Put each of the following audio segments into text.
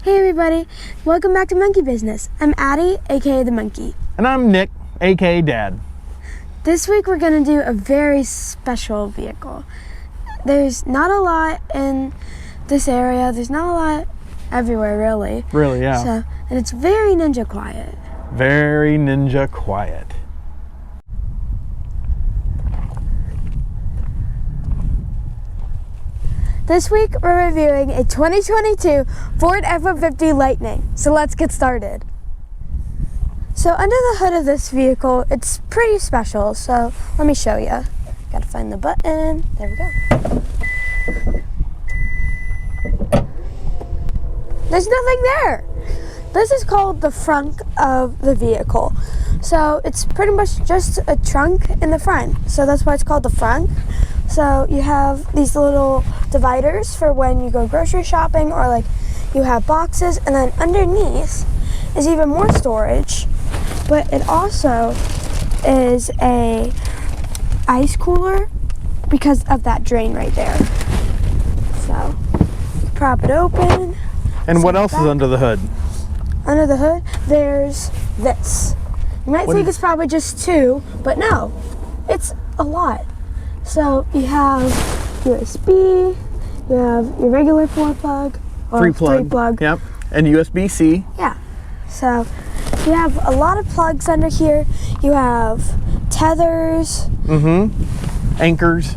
Hey everybody, welcome back to Monkey Business. I'm Addie, aka the Monkey. And I'm Nick, aka Dad. This week we're going to do a very special vehicle. There's not a lot in this area, there's not a lot everywhere really. Really, yeah. And it's very ninja quiet. Very ninja quiet. This week we're reviewing a 2022 Ford F-150 Lightning. So let's get started. So under the hood of this vehicle, it's pretty special. So let me show you. Gotta find the button. There we go. There's nothing there. This is called the front of the vehicle. So it's pretty much just a trunk in the front. So that's why it's called the front. So you have these little dividers for when you go grocery shopping, or like you have boxes, and then underneath is even more storage, but it also is a ice cooler because of that drain right there. So prop it open. And what else is under the hood? Under the hood, there's this. You might think it's probably just two, but no, it's a lot. So you have USB, you have your regular 4-plug, or 3-plug. Yep, and USB-C. Yeah. So you have a lot of plugs under here. You have tethers. Anchors.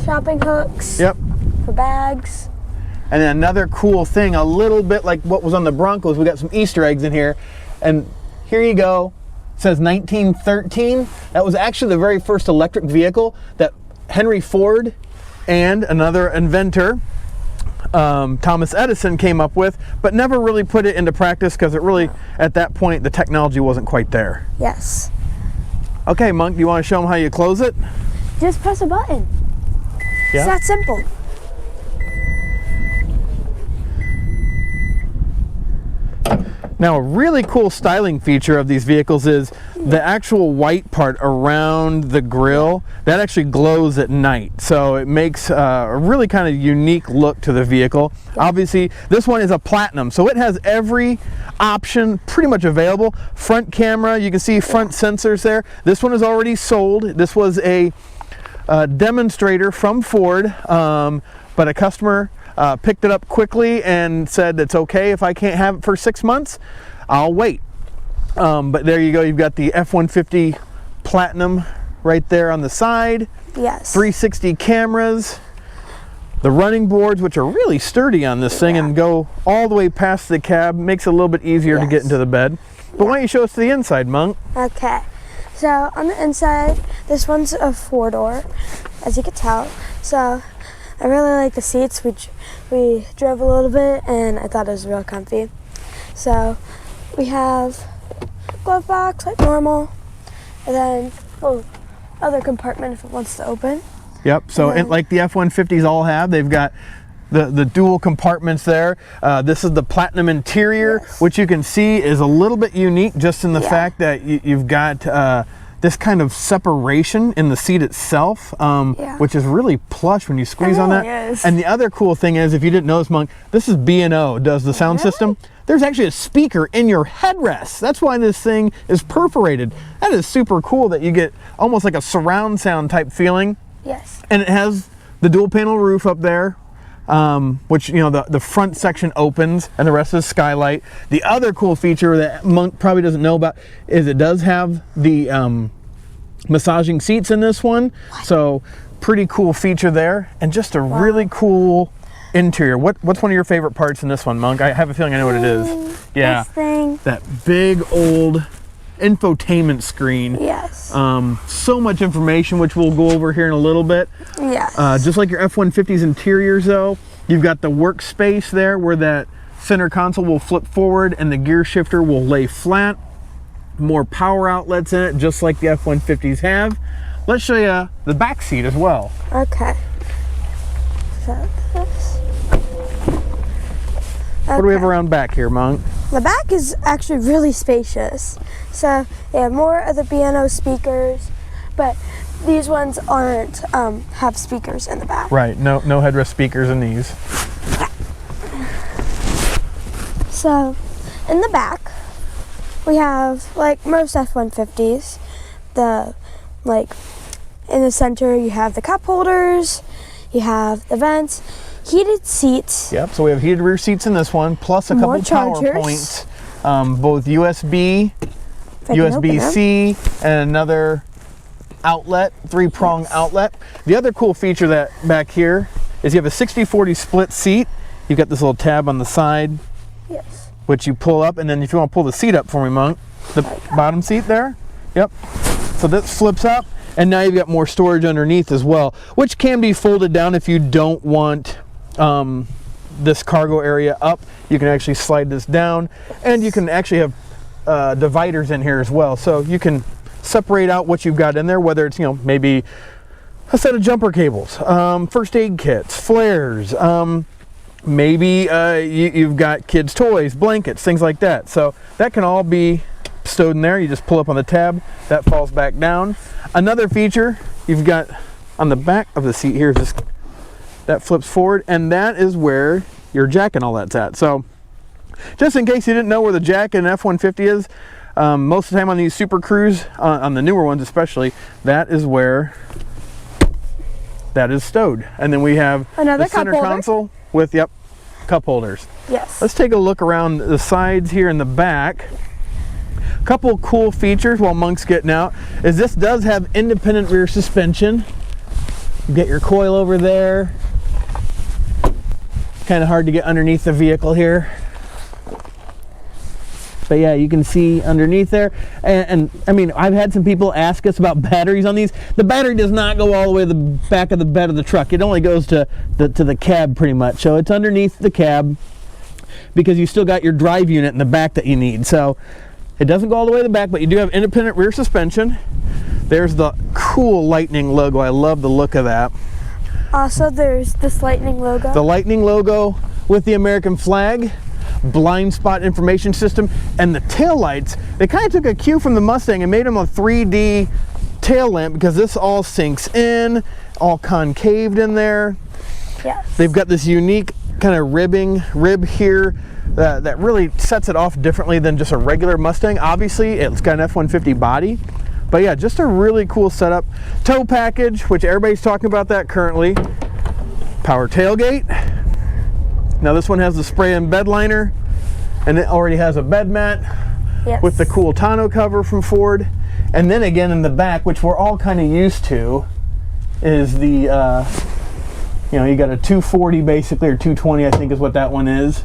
Shopping hooks. Yep. For bags. And then another cool thing, a little bit like what was on the Broncos, we got some Easter eggs in here. And here you go. It says 1913. That was actually the very first electric vehicle that Henry Ford and another inventor, Thomas Edison, came up with, but never really put it into practice because it really, at that point, the technology wasn't quite there. Yes. Okay, Monk, do you want to show them how you close it? Just press a button. Yeah. It's that simple. Now, a really cool styling feature of these vehicles is the actual white part around the grille, that actually glows at night. So it makes a really kind of unique look to the vehicle. Obviously, this one is a platinum, so it has every option pretty much available. Front camera, you can see front sensors there. This one is already sold. This was a demonstrator from Ford, but a customer picked it up quickly and said it's okay if I can't have it for 6 months, I'll wait. But there you go, you've got the F-150 Platinum right there on the side. Yes. 360 cameras. The running boards, which are really sturdy on this thing and go all the way past the cab, makes it a little bit easier to get into the bed. But why don't you show us the inside, Monk? Okay. So on the inside, this one's a 4-door, as you can tell. So I really like the seats. We drove a little bit and I thought it was real comfy. So we have glove box like normal, and then other compartment if it wants to open. Yep, so like the F-150s all have, they've got the dual compartments there. This is the Platinum interior, which you can see is a little bit unique just in the fact that you've got this kind of separation in the seat itself, which is really plush when you squeeze on that. Is. And the other cool thing is, if you didn't notice, Monk, this is B&O, does the sound system. There's actually a speaker in your headrest. That's why this thing is perforated. That is super cool that you get almost like a surround sound type feeling. Yes. And it has the dual panel roof up there, which, you know, the front section opens and the rest is skylight. The other cool feature that Monk probably doesn't know about is it does have the massaging seats in this one. So pretty cool feature there, and just a really cool interior. What's one of your favorite parts in this one, Monk? I have a feeling I know what it is. Yeah, this thing. That big old infotainment screen. Yes. So much information, which we'll go over here in a little bit. Yes. Just like your F-150's interiors, though, you've got the workspace there where that center console will flip forward and the gear shifter will lay flat. More power outlets in it, just like the F-150s have. Let's show you the back seat as well. Okay. So this. What do we have around back here, Monk? The back is actually really spacious. So they have more of the B&O speakers, but these ones aren't have speakers in the back. Right, no headrest speakers in these. So, in the back, we have, like most F-150s, in the center you have the cup holders, you have the vents, heated seats. Yep, so we have heated rear seats in this one, plus a couple power points, both USB, USB-C, and another outlet, 3-prong outlet. The other cool feature that back here is you have a 60-40 split seat. You've got this little tab on the side, yes, which you pull up, and then if you want to pull the seat up for me, Monk, the bottom seat there, yep. So this flips up, and now you've got more storage underneath as well, which can be folded down if you don't want this cargo area up. You can actually slide this down, and you can actually have dividers in here as well, so you can separate out what you've got in there, whether it's, maybe a set of jumper cables, first aid kits, flares, maybe you've got kids' toys, blankets, things like that. So that can all be stowed in there. You just pull up on the tab, that falls back down. Another feature you've got on the back of the seat here is this, that flips forward, and that is where your jack and all that's at. So just in case you didn't know where the jack in an F-150 is, most of the time on these Super Cruise, on the newer ones especially, that is where that is stowed. And then we have another the center console with, yep, cup holders. Yes. Let's take a look around the sides here in the back. A couple cool features while Monk's getting out is this does have independent rear suspension. You get your coil over there. Kind of hard to get underneath the vehicle here. But yeah, you can see underneath there. And I mean, I've had some people ask us about batteries on these. The battery does not go all the way to the back of the bed of the truck. It only goes to the cab pretty much. So it's underneath the cab because you still got your drive unit in the back that you need. So it doesn't go all the way to the back, but you do have independent rear suspension. There's the cool Lightning logo. I love the look of that. Also, there's this Lightning logo. The Lightning logo with the American flag. Blind spot information system, and the tail lights, they kind of took a cue from the Mustang and made them a 3D tail lamp because this all sinks in, all concaved in there. Yes. They've got this unique kind of rib here that really sets it off differently than just a regular Mustang. Obviously, it's got an F-150 body, but yeah, just a really cool setup. Tow package, which everybody's talking about that currently. Power tailgate. Now this one has the spray-in bed liner, and it already has a bed mat, yes, with the cool tonneau cover from Ford. And then again in the back, which we're all kind of used to, is the, you got a 240 basically, or 220 I think is what that one is.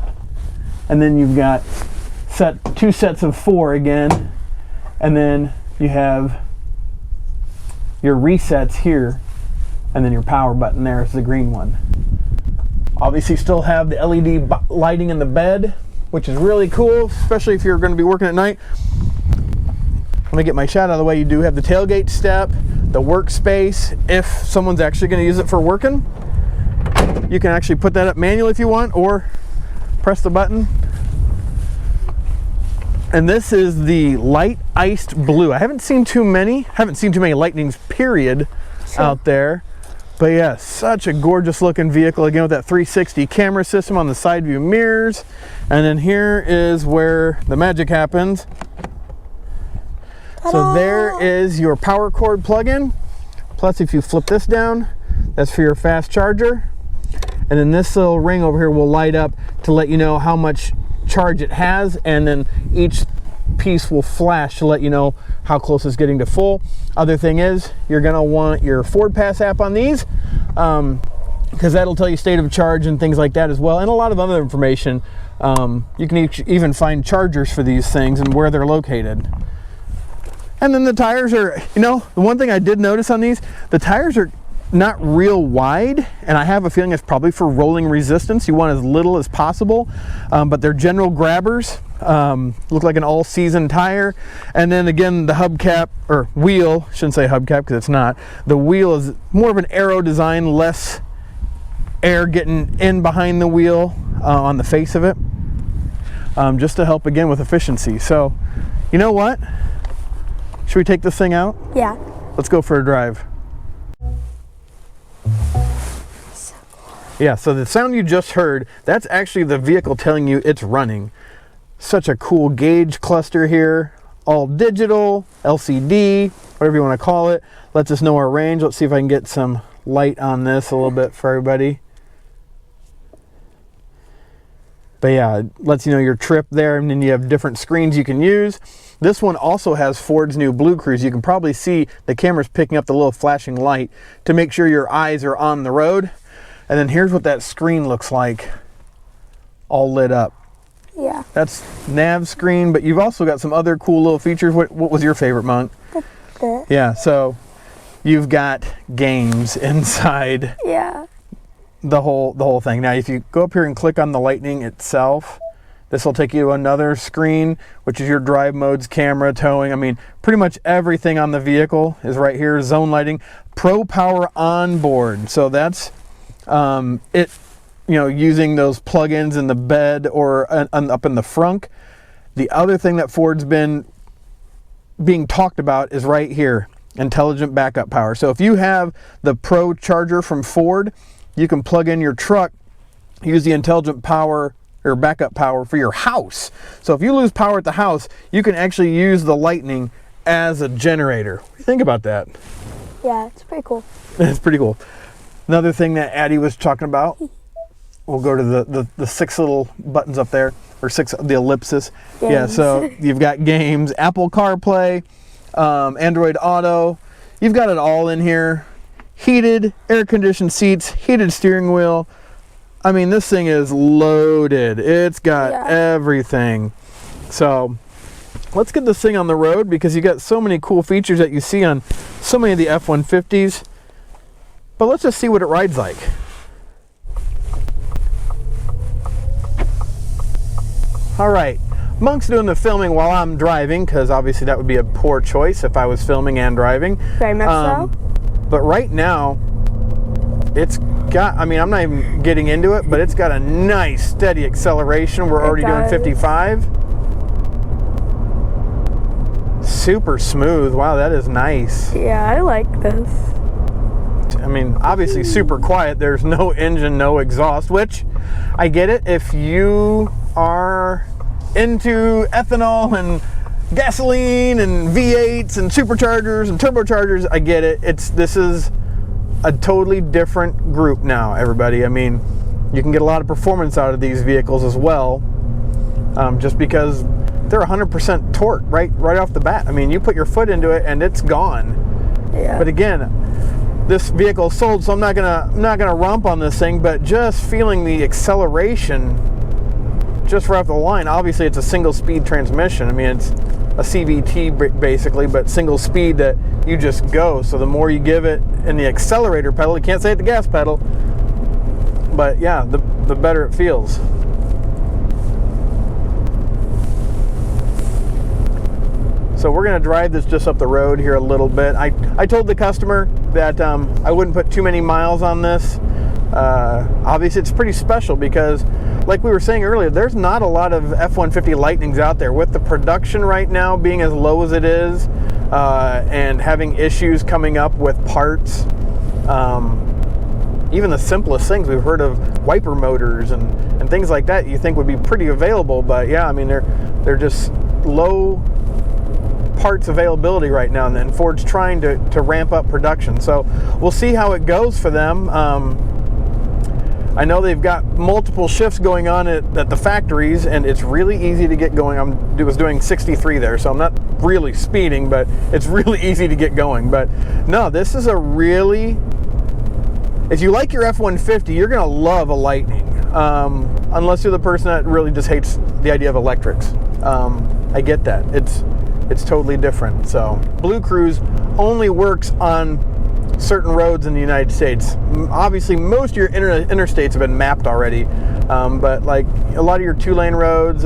And then you've got two sets of 4 again, and then you have your resets here, and then your power button there is the green one. Obviously still have the LED lighting in the bed, which is really cool, especially if you're going to be working at night. Let me get my shot out of the way. You do have the tailgate step, the workspace. If someone's actually going to use it for working, you can actually put that up manually if you want, or press the button. And this is the light iced blue. I haven't seen too many Lightnings period out there. But yeah, such a gorgeous looking vehicle, again with that 360 camera system on the side view mirrors. And then here is where the magic happens. Ta-da! So there is your power cord plug-in. Plus if you flip this down, that's for your fast charger. And then this little ring over here will light up to let you know how much charge it has, and then each piece will flash to let you know how close it's getting to full. Other thing is, you're going to want your Ford Pass app on these, because that'll tell you state of charge and things like that as well, and a lot of other information. You can even find chargers for these things and where they're located. And then the tires are, the one thing I did notice on these, the tires are not real wide, and I have a feeling it's probably for rolling resistance. You want as little as possible, but they're general grabbers. Look like an all-season tire. And then again, the hubcap, or wheel, shouldn't say hubcap because it's not. The wheel is more of an aero design, less air getting in behind the wheel on the face of it, just to help again with efficiency. So, you know what? Should we take this thing out? Yeah. Let's go for a drive. Yeah, so the sound you just heard, that's actually the vehicle telling you it's running. Such a cool gauge cluster here. All digital, LCD, whatever you want to call it. Lets us know our range. Let's see if I can get some light on this a little bit for everybody. But yeah, it lets you know your trip there, and then you have different screens you can use. This one also has Ford's new Blue Cruise. You can probably see the camera's picking up the little flashing light to make sure your eyes are on the road. And then here's what that screen looks like, all lit up. Yeah. That's nav screen, but you've also got some other cool little features. What was your favorite, Monk? Yeah, so you've got games inside. Yeah. The whole thing. Now, if you go up here and click on the Lightning itself, this will take you to another screen, which is your drive modes, camera, towing. I mean, pretty much everything on the vehicle is right here. Zone lighting, Pro Power onboard. So that's it. You know, using those plugins in the bed or up in the frunk. The other thing that Ford's been being talked about is right here, intelligent backup power. So if you have the Pro charger from Ford, you can plug in your truck, use the intelligent power or backup power for your house. So if you lose power at the house, you can actually use the Lightning as a generator. What do you think about that? Yeah, it's pretty cool. It's pretty cool. Another thing that Addie was talking about, we'll go to the 6 little buttons up there, or 6, the ellipsis. Games. Yeah, so you've got games, Apple CarPlay, Android Auto. You've got it all in here. Heated, air-conditioned seats, heated steering wheel. I mean, this thing is loaded. It's got everything. So let's get this thing on the road, because you got so many cool features that you see on so many of the F-150s. But let's just see what it rides like. All right, Monk's doing the filming while I'm driving, because obviously that would be a poor choice if I was filming and driving. Very much so. But right now, it's got, I mean, I'm not even getting into it, but it's got a nice steady acceleration. We're already doing 55. Super smooth. Wow, that is nice. Yeah, I like this. I mean, obviously super quiet. There's no engine, no exhaust, which I get it. If you are into ethanol and gasoline and V8s and superchargers and turbochargers, I get it. This is a totally different group now, everybody. I mean, you can get a lot of performance out of these vehicles as well, just because they're 100% torque right off the bat. I mean, you put your foot into it and it's gone. Yeah. But again, this vehicle is sold, so I'm not gonna romp on this thing, but just feeling the acceleration just right off the line. Obviously, it's a single speed transmission. I mean, it's a CVT basically, but single speed that you just go. So the more you give it in the accelerator pedal, you can't say it the gas pedal, but yeah, the better it feels. So we're gonna drive this just up the road here a little bit. I told the customer that I wouldn't put too many miles on this. Obviously it's pretty special because, like we were saying earlier, there's not a lot of F-150 Lightnings out there. With the production right now being as low as it is, and having issues coming up with parts, even the simplest things, we've heard of wiper motors and things like that you think would be pretty available, but yeah, I mean, they're just low parts availability right now, and then Ford's trying to ramp up production. So we'll see how it goes for them. I know they've got multiple shifts going on at the factories, and it's really easy to get going. I was doing 63 there, so I'm not really speeding, but it's really easy to get going. But no, this is a really, if you like your F-150, you're gonna love a Lightning, unless you're the person that really just hates the idea of electrics. I get that. It's totally different. So Blue Cruise only works on certain roads in the United States. Obviously, most of your interstates have been mapped already, but like a lot of your 2-lane roads,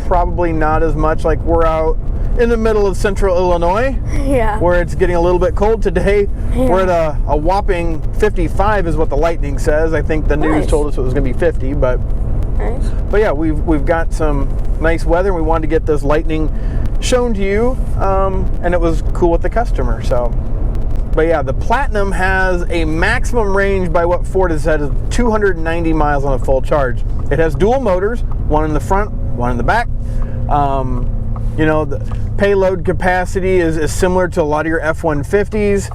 probably not as much. Like we're out in the middle of central Illinois, yeah, where it's getting a little bit cold today. Yeah. We're at a whopping 55 is what the Lightning says. I think the news told us it was going to be 50, but nice. But yeah, we've got some nice weather, and we wanted to get this Lightning shown to you, and it was cool with the customer. So, but yeah, the Platinum has a maximum range by what Ford has said is 290 miles on a full charge. It has dual motors, one in the front, one in the back. You know, the payload capacity is similar to a lot of your F-150s.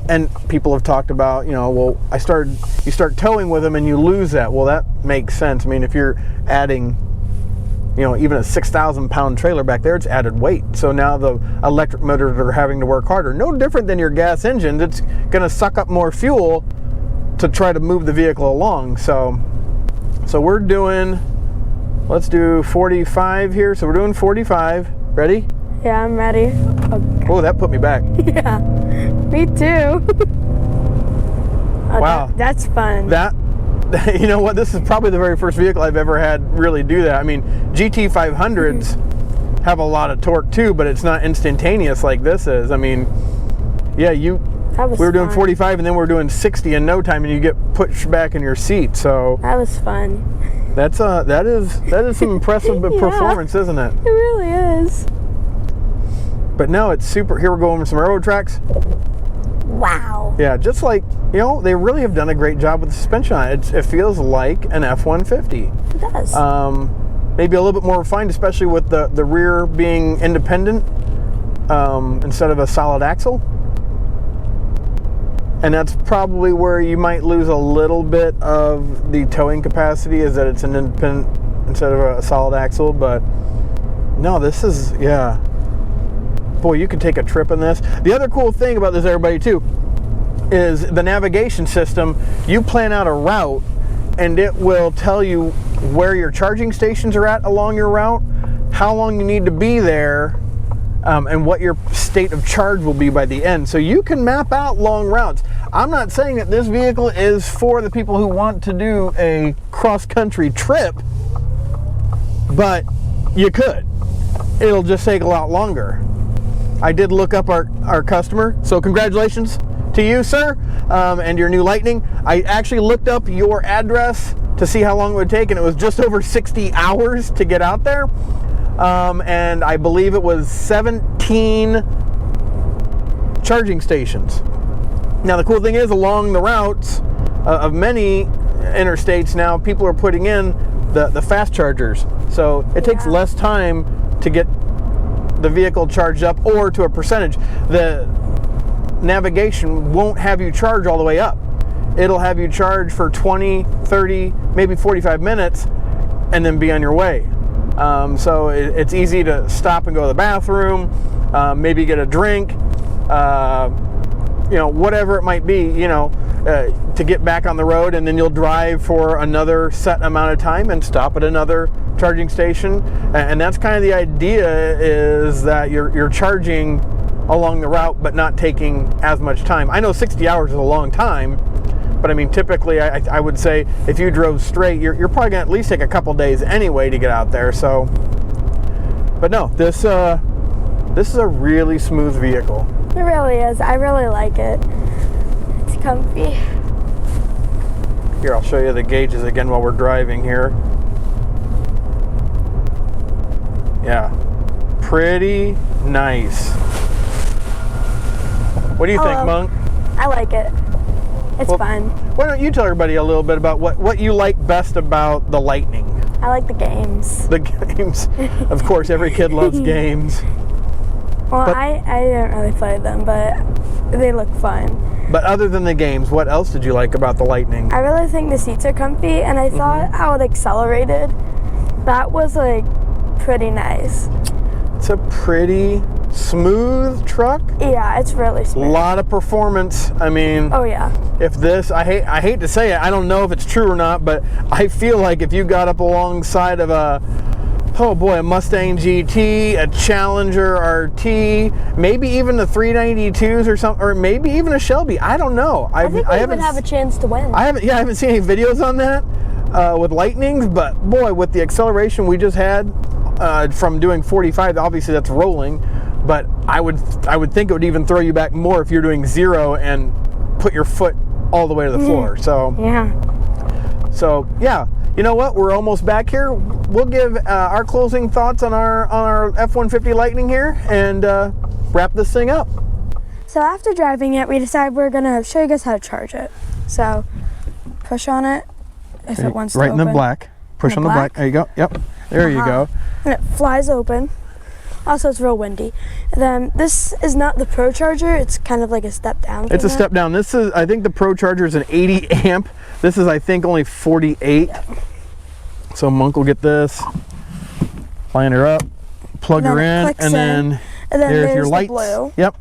And people have talked about, you know, well, you start towing with them and you lose that. Well, that makes sense. I mean, if you're adding, you know, even a 6,000 pound trailer back there, it's added weight. So now the electric motors are having to work harder. No different than your gas engines. It's going to suck up more fuel to try to move the vehicle along. So we're doing, let's do 45 here. So we're doing 45. Ready? Yeah, I'm ready. Okay. Oh, that put me back. Yeah, me too. Oh, wow. That's fun. You know what? This is probably the very first vehicle I've ever had really do that. I mean, GT500s have a lot of torque too, but it's not instantaneous like this is. I mean, yeah, we were doing 45 and then we're doing 60 in no time, and you get pushed back in your seat. So that was fun. that is some impressive performance, isn't it? It really is. But no, it's super. Here we're going over some railroad tracks. Wow. Yeah, just like, you know, they really have done a great job with the suspension on it. It feels like an F-150. It does. Maybe a little bit more refined, especially with the rear being independent instead of a solid axle. And that's probably where you might lose a little bit of the towing capacity, is that it's an independent instead of a solid axle. But no, this is, yeah. Boy, you can take a trip in this. The other cool thing about this, everybody, too, is the navigation system. You plan out a route, and it will tell you where your charging stations are at along your route, how long you need to be there, and what your state of charge will be by the end. So you can map out long routes. I'm not saying that this vehicle is for the people who want to do a cross-country trip, but you could. It'll just take a lot longer. I did look up our customer, so congratulations to you, sir, and your new Lightning. I actually looked up your address to see how long it would take, and it was just over 60 hours to get out there. And I believe it was 17 charging stations. Now, the cool thing is, along the routes of many interstates now, people are putting in the fast chargers. So it takes less time to get the vehicle charged up, or to a percentage. The navigation won't have you charge all the way up. It'll have you charge for 20, 30, maybe 45 minutes and then be on your way. So it's easy to stop and go to the bathroom, maybe get a drink, you know, whatever it might be, you know, to get back on the road, and then you'll drive for another set amount of time and stop at another charging station. And that's kind of the idea, is that you're charging along the route but not taking as much time. I know 60 hours is a long time, but I mean, typically I would say if you drove straight, you're probably gonna at least take a couple days anyway to get out there. So, but no, this is a really smooth vehicle. It really is. I really like it. It's comfy. Here, I'll show you the gauges again while we're driving here. Yeah, pretty nice. What do you think, Monk? I like it. It's fun. Why don't you tell everybody a little bit about what you like best about the Lightning? I like the games. The games. Of course, every kid loves games. Well, I didn't really play them, but they look fun. But other than the games, what else did you like about the Lightning? I really think the seats are comfy, and I thought how it accelerated. That was like pretty nice. It's a pretty smooth truck. Yeah, it's really smooth. A lot of performance. I mean, oh yeah. If this, I hate to say it, I don't know if it's true or not, but I feel like if you got up alongside of a Mustang GT, a Challenger RT, maybe even the 392s or something, or maybe even a Shelby. I don't know. I think we would have a chance to win. I haven't seen any videos on that with Lightnings, but boy, with the acceleration we just had from doing 45, obviously that's rolling, but I would think it would even throw you back more if you're doing 0 and put your foot all the way to the floor. So yeah. You know what? We're almost back here. We'll give our closing thoughts on our F-150 Lightning here and wrap this thing up. So after driving it, we decided we're going to show you guys how to charge it. So push on it if it wants to open. Right in the black. Push on the black. There you go. Yep. There you go. And it flies open. Also, it's real windy. And then this is not the Pro Charger. It's kind of like a step down. It's a step down. This is, I think the Pro Charger is an 80 amp. This is, I think, only 48. Yep. So Monk will get this, line her up, plug her in, and then there's your lights. Blue. Yep.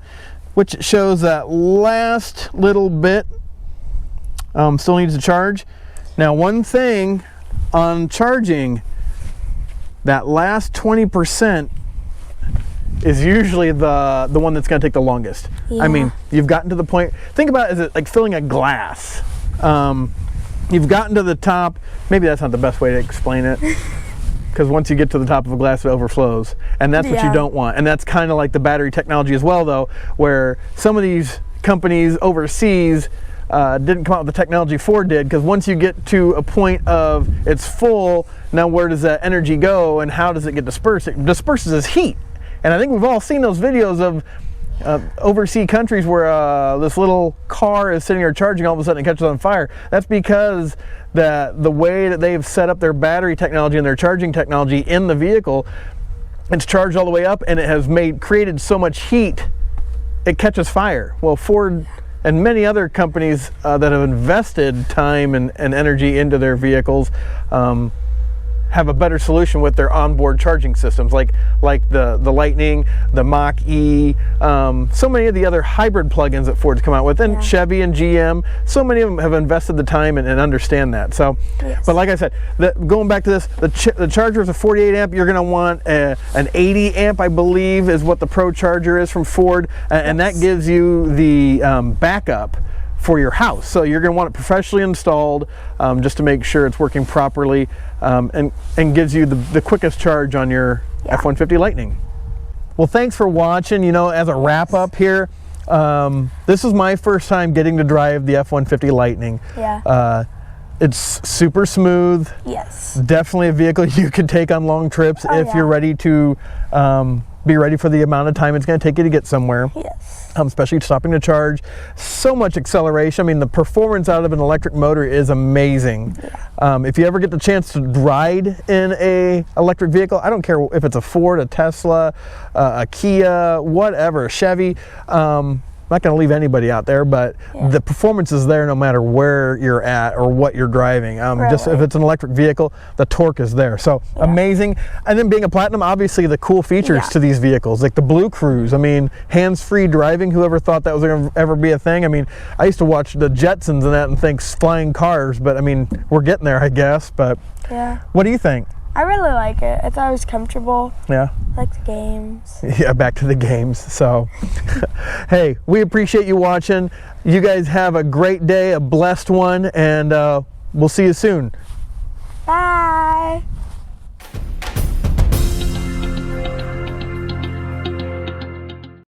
Which shows that last little bit still needs to charge. Now, one thing on charging, that last 20% is usually the one that's going to take the longest. Yeah. I mean, you've gotten to the point, think about it as like filling a glass. You've gotten to the top, maybe that's not the best way to explain it, because once you get to the top of a glass, it overflows, and that's what you don't want. And that's kind of like the battery technology as well, though, where some of these companies overseas didn't come out with the technology Ford did, because once you get to a point of it's full, now where does that energy go and how does it get dispersed? It disperses as heat. And I think we've all seen those videos of overseas countries where this little car is sitting there charging, all of a sudden it catches on fire. That's because the way that they've set up their battery technology and their charging technology in the vehicle, it's charged all the way up and it has created so much heat, it catches fire. Well, Ford and many other companies that have invested time and energy into their vehicles have a better solution with their onboard charging systems, like the Lightning, the Mach-E, so many of the other hybrid plugins that Ford's come out with, and Chevy and GM. So many of them have invested the time and understand that. So, but like I said, going back to this, the Charger is a 48 amp. You're going to want an 80 amp, I believe, is what the Pro Charger is from Ford, and that gives you the backup for your house. So you're going to want it professionally installed just to make sure it's working properly, and gives you the quickest charge on your F-150 Lightning. Well, thanks for watching. You know, as a wrap up here, this is my first time getting to drive the F-150 Lightning. Yeah. It's super smooth. Yes. Definitely a vehicle you could take on long trips if you're ready to be ready for the amount of time it's going to take you to get somewhere. Yes. Especially stopping to charge. So much acceleration. I mean, the performance out of an electric motor is amazing. Yeah. If you ever get the chance to ride in a electric vehicle, I don't care if it's a Ford, a Tesla, a Kia, whatever, a Chevy. I'm not going to leave anybody out there, but the performance is there no matter where you're at or what you're driving. Just if it's an electric vehicle, the torque is there. So amazing. And then being a Platinum, obviously the cool features to these vehicles, like the Blue Cruise. I mean, hands-free driving. Whoever thought that was going to ever be a thing? I mean, I used to watch the Jetsons and that and think flying cars, but I mean, we're getting there, I guess. But what do you think? I really like it. I thought it was comfortable. Yeah. I like the games. Yeah, back to the games. So, hey, we appreciate you watching. You guys have a great day, a blessed one, and we'll see you soon.